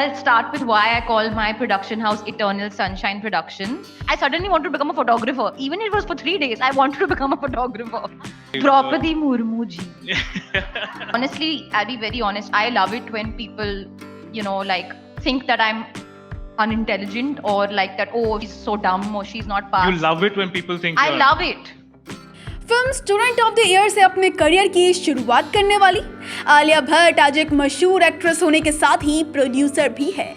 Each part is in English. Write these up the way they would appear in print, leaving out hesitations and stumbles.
I'll start with why I call my production house Eternal Sunshine Productions. I suddenly wanted to become a photographer. Even if it was for 3 days, I wanted to become a photographer. Draupadi Murmu ji. Honestly, I'll be very honest. I love it when people, think that I'm unintelligent or like that, oh, she's so dumb or she's not passed. You love it when people think I love it. Film student of the year से अपने career की शुरुआत करने वाली आलिया भट्ट आज एक मशहूर actress होने के साथ ही प्रोड्यूसर भी है।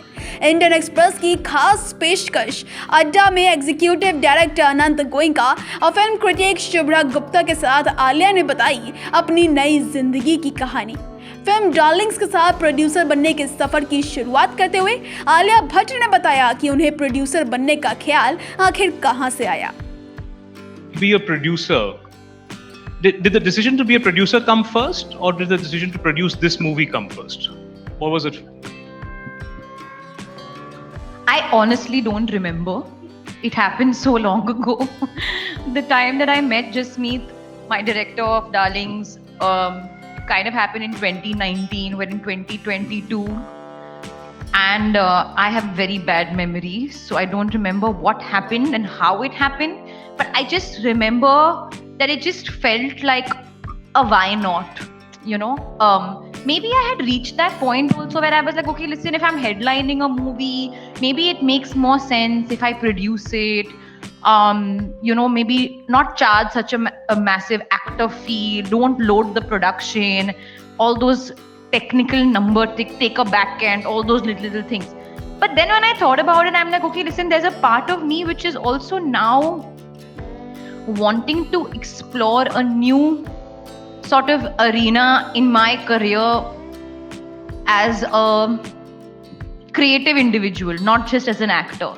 इंडियन एक्सप्रेस की खास पेशकश अड्डा में एग्जीक्यूटिव डायरेक्टर अनंत गोयनका और फिल्म क्रिटिक शुभ्रा गुप्ता के साथ आलिया ने बताई अपनी नई जिंदगी की कहानी। फिल्म डार्लिंग्स के साथ प्रोड्यूसर बनने के सफर की शुरुआत करते हुए आलिया भट्ट ने बताया कि उन्हें प्रोड्यूसर बनने का ख्याल आखिर कहां से आया। Be a producer. Did the decision to be a producer come first, or did the decision to produce this movie come first? What was it? I honestly don't remember. It happened so long ago. The time that I met Jasmeet, my director of Darlings, kind of happened in 2019. We're in 2022. And I have very bad memory, so I don't remember what happened and how it happened. But I just remember that it just felt like a why not, maybe I had reached that point also where I was like, okay, listen, if I'm headlining a movie, maybe it makes more sense if I produce it, maybe not charge such a massive actor fee, don't load the production, all those technical number, take a back end, all those little things. But then when I thought about it, I'm like, okay, listen, there's a part of me which is also now wanting to explore a new sort of arena in my career as a creative individual, not just as an actor.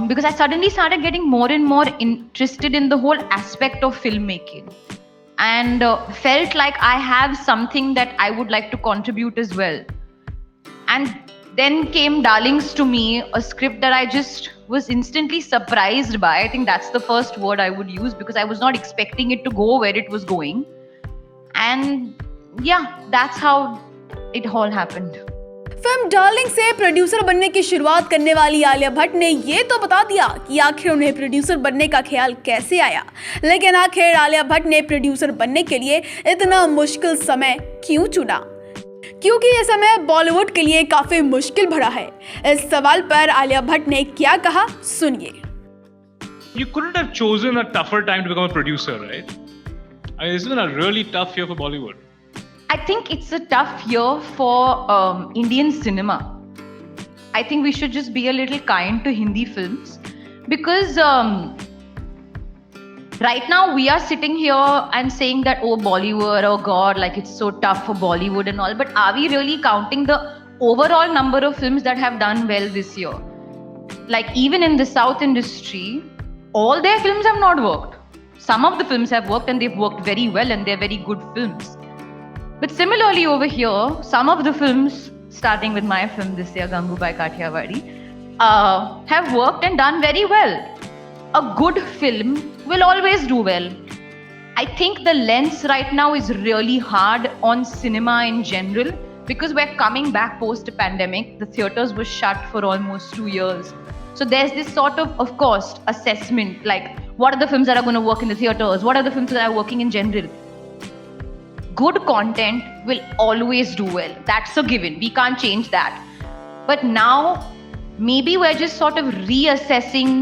Because I suddenly started getting more and more interested in the whole aspect of filmmaking and felt like I have something that I would like to contribute as well. And then came Darlings to me, a script that I just was instantly surprised by. I think that's the first word I would use because I was not expecting it to go where it was going. And yeah, that's how it all happened. Film darling से producer बनने की शुरुआत करने वाली आलिया भट्ट ने ये तो बता दिया कि आखिर उन्हें प्रोड्यूसर बनने का ख्याल कैसे आया, लेकिन आखिर आलिया भट्ट ने प्रोड्यूसर बनने के लिए इतना मुश्किल समय क्यों चुना? क्योंकि ये समय बॉलीवुड के लिए काफी मुश्किल भरा है। इस सवाल पर आलिया भट्ट ने क्या कहा, सुनिए। You couldn't have chosen a tougher time to become a producer, right? I mean, this has been a really tough year for Bollywood. I think it's a tough year for Indian cinema. I think we should just be a little kind to Hindi films because right now we are sitting here and saying that, oh, Bollywood, oh God, like it's so tough for Bollywood and all. But are we really counting the overall number of films that have done well this year? Like even in the South industry, all their films have not worked. Some of the films have worked and they've worked very well and they're very good films. But similarly over here, some of the films, starting with my film this year, Gangubai have worked and done very well. A good film will always do well. I think the lens right now is really hard on cinema in general because we're coming back post-pandemic. The theatres were shut for almost 2 years. So there's this sort of course, assessment, like what are the films that are going to work in the theatres? What are the films that are working in general? Good content will always do well. That's a given. We can't change that. But now, maybe we're just sort of reassessing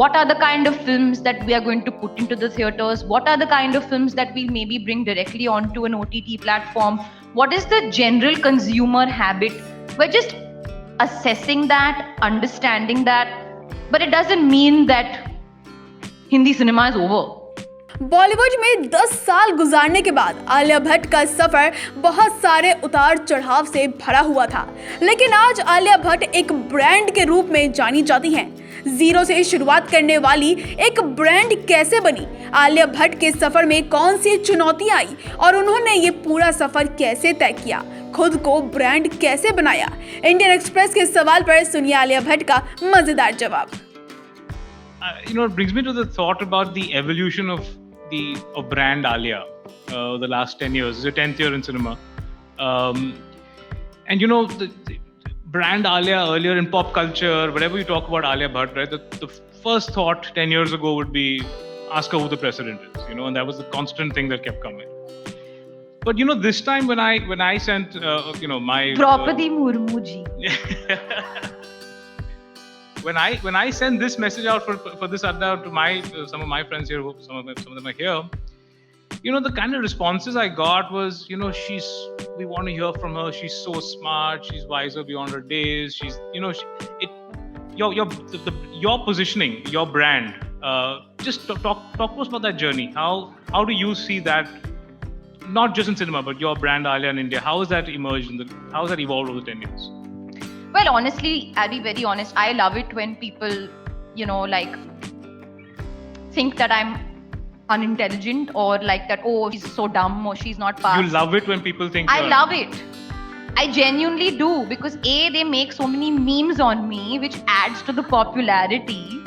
what are the kind of films that we are going to put into the theatres? What are the kind of films that we'll maybe bring directly onto an OTT platform? What is the general consumer habit? We're just assessing that, understanding that. But it doesn't mean that Hindi cinema is over. Bollywood में 10 साल गुजारने के बाद आलिया भट्ट का सफर बहुत सारे उतार चढ़ाव से भरा हुआ था, लेकिन आज आलिया भट्ट एक ब्रांड के रूप में जानी जाती हैं। जीरो से शुरुआत करने वाली एक ब्रांड कैसे बनी, आलिया भट्ट के सफर में कौन सी चुनौतियां आई और उन्होंने ये पूरा सफर कैसे तय किया, खुद को ब्रांड कैसे बनाया? इंडियन एक्सप्रेस के सवाल पर सुनिए आलिया भट्ट का मजेदार जवाब। It brings me to the thought about the evolution of brand Alia the last 10 years. It's the 10th year in cinema. And the brand Alia earlier in pop culture, whenever you talk about Alia Bhatt, right, the first thought 10 years ago would be ask her who the president is, you know, and that was the constant thing that kept coming. But you know, this time when I sent you know, my Draupadi Murmu ji. when I send this message out for this Adda to my some of my friends here, some of them are here, you know, the kind of responses I got was, you know, we want to hear from her, she's so smart, she's wiser beyond her days, she's, you know, your positioning, your brand, just talk to us about that journey. How do you see that, not just in cinema, but your brand Alia in India? How has that emerged how has that evolved over 10 years? Well, honestly, I'll be very honest. I love it when people, you know, like think that I'm unintelligent or like that, oh, she's so dumb or she's not passed. You love it when people think I love it. I genuinely do, because they make so many memes on me, which adds to the popularity.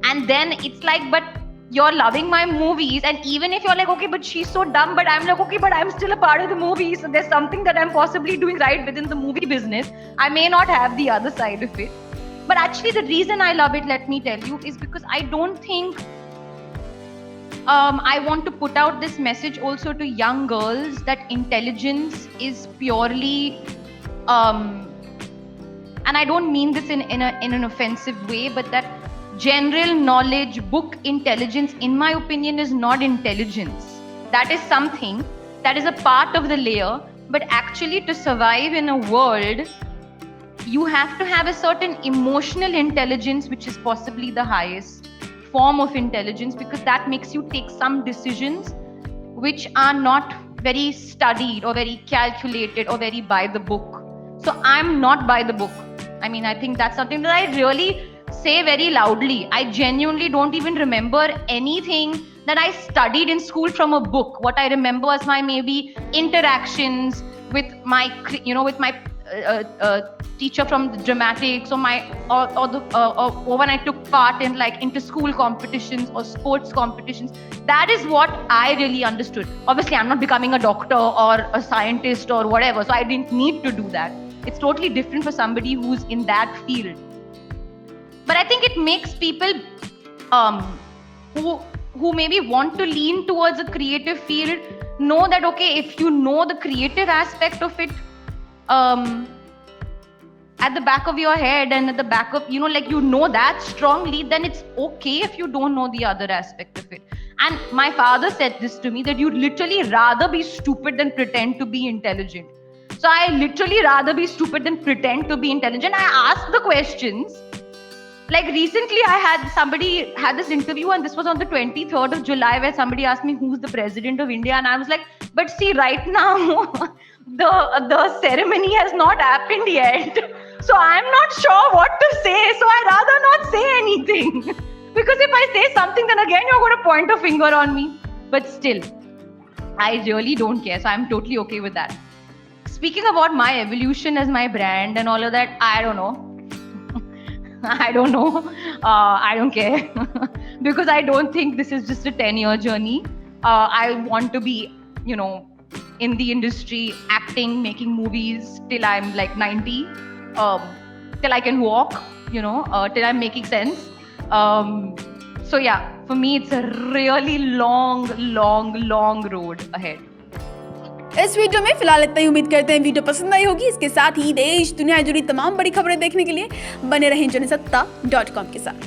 And then it's like, but you're loving my movies, and even if you're like, okay, but she's so dumb, but I'm like, okay, but I'm still a part of the movie, so there's something that I'm possibly doing right within the movie business. I may not have the other side of it, but actually the reason I love it, let me tell you, is because I don't think I want to put out this message also to young girls that intelligence is purely and I don't mean this in an offensive way, but that general knowledge, book intelligence, in my opinion, is not intelligence. That is something that is a part of the layer, but actually to survive in a world, you have to have a certain emotional intelligence, which is possibly the highest form of intelligence, because that makes you take some decisions which are not very studied or very calculated or very by the book. So I'm not by the book. I mean, I think that's something that I really say very loudly. I genuinely don't even remember anything that I studied in school from a book. What I remember was my maybe interactions with my, you know, with my teacher from the dramatics, or when I took part in like inter-school competitions or sports competitions. That is what I really understood. Obviously, I'm not becoming a doctor or a scientist or whatever, so I didn't need to do that. It's totally different for somebody who's in that field. But I think it makes people who maybe want to lean towards a creative field know that, okay, if you know the creative aspect of it at the back of your head and at the back of, you know, like you know that strongly, then it's okay if you don't know the other aspect of it. And my father said this to me, that you'd literally rather be stupid than pretend to be intelligent. So I literally rather be stupid than pretend to be intelligent. I ask the questions. Like recently somebody had this interview, and this was on the 23rd of July, where somebody asked me who's the president of India, and I was like, but see, right now the ceremony has not happened yet, so I'm not sure what to say, so I rather not say anything. Because if I say something, then again you're going to point a finger on me. But still, I really don't care, so I'm totally okay with that. Speaking about my evolution as my brand and all of that, I don't know. I don't know. I don't care. Because I don't think this is just a 10-year journey. I want to be, you know, in the industry, acting, making movies till I'm like 90, till I can walk, you know, till I'm making sense. So yeah, for me, it's a really long road ahead. इस video में फिलहाल इतना ही। उम्मीद करते हैं video पसंद आई होगी। इसके साथ ही देश दुनिया जुड़ी तमाम बड़ी खबरें देखने के लिए बने रहें जनसत्ता.com के साथ।